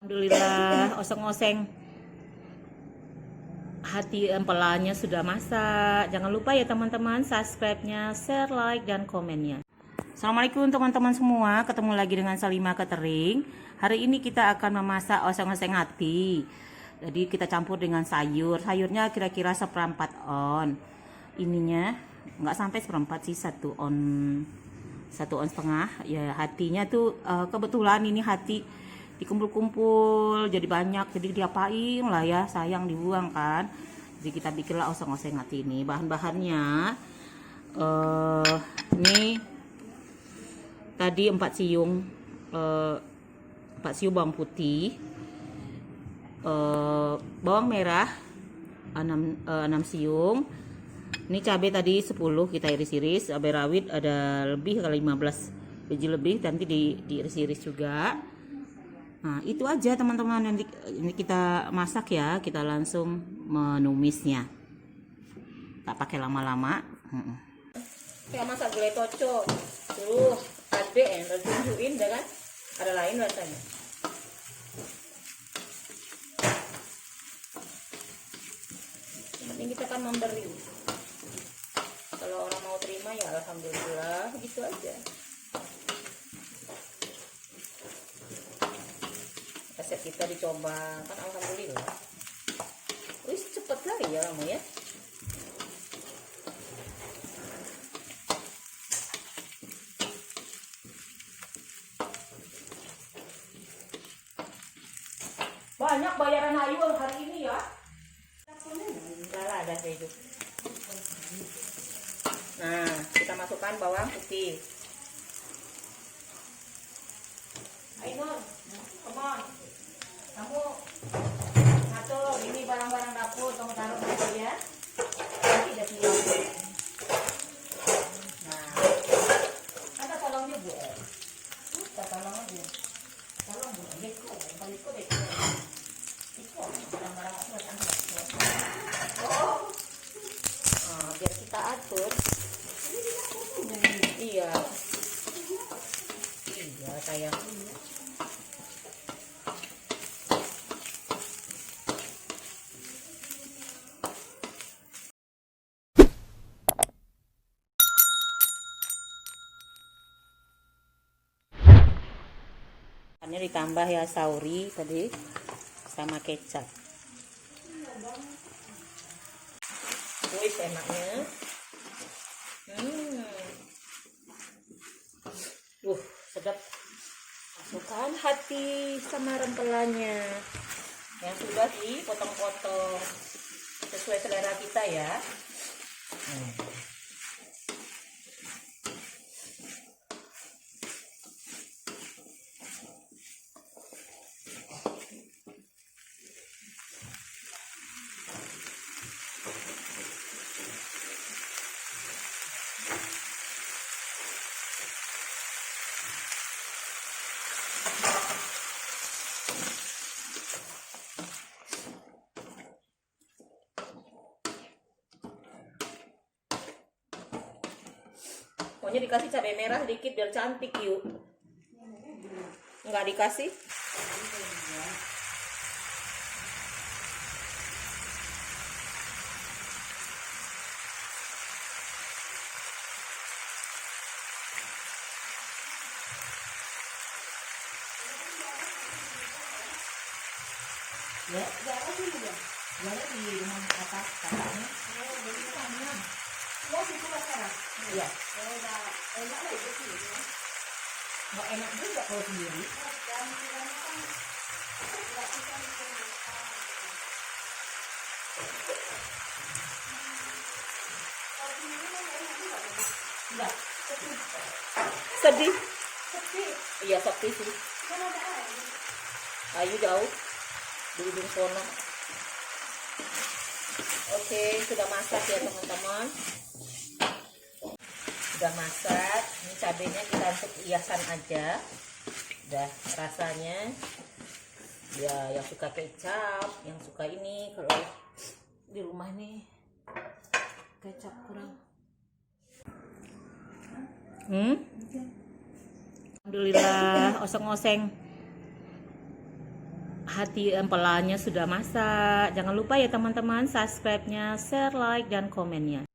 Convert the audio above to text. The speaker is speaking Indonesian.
Alhamdulillah, oseng-oseng hati empelanya sudah masak. Jangan lupa ya teman-teman, subscribe-nya, share, like, dan komennya. Assalamualaikum teman-teman semua, ketemu lagi dengan Salima Catering. Hari ini kita akan memasak oseng-oseng hati. Jadi kita campur dengan sayur. Sayurnya kira-kira 1/4 on. Ininya nggak sampai 1/4 sih, 1 on, 1 on setengah. Ya hatinya tuh kebetulan ini hati dikumpul-kumpul jadi banyak, jadi diapain lah ya, sayang dibuang kan. Jadi kita bikinlah oseng-oseng hati ini. Bahan-bahannya ini tadi 4 siung, 4 siung bawang putih, bawang merah 6 siung. Ini cabai tadi 10 kita iris-iris, cabai rawit ada lebih kali 15 biji lebih, nanti diiris-iris juga. Nah itu aja teman-teman, nanti ini kita masak ya, kita langsung menumisnya, tak pakai lama-lama. Kita masak gulai toco dulu, ada yang tunjukin kan, ada lain rasanya. Yang penting kita kan memberi, kalau orang mau terima ya alhamdulillah, gitu aja. Resep kita dicoba kan alhamdulillah. Wis cepet kali ya kamu ya. Banyak bayaran Ayu hari ini ya. Lala ada hidup. Nah, kita masukkan bawang putih. Ayo, come on. Kamu ngatur ini barang-barang dapur, kamu taruh di ya. Nanti udah siap. Nah, ada tolongnya bu. Kita tolongnya bu. Tolong bu. Deko, balik deko. Deko, barang-barang aku buat angkat. Oh, biar kita atur. Iya. Iya sayang. Ditambah ya sauri tadi sama kecap. Wih enaknya. Sedap. Masukkan hati sama rempelanya yang sudah dipotong-potong sesuai selera kita ya. Pokoknya dikasih cabai merah dikit biar cantik yuk. Enggak dikasih? Ya, apa sih juga? Jadi di rumah atas kakaknya. Oh, jadi sana. Oh, situ sekarang. Iya. Oh, udah enak lah itu sih. Nggak enak juga kalau sendiri. Enggak. Sedih. Sedih. Iya, sedih sih. Ayu jauh di ujung sono. Oke, sudah masak ya teman-teman. Sudah masak. Ini cabenya kita untuk hiasan aja. Udah rasanya. Ya, yang suka kecap, yang suka ini. Kalau di rumah nih kecap kurang. Alhamdulillah, oseng-oseng hati empelanya sudah masak. Jangan lupa ya teman-teman, subscribe-nya, share, like, dan komennya.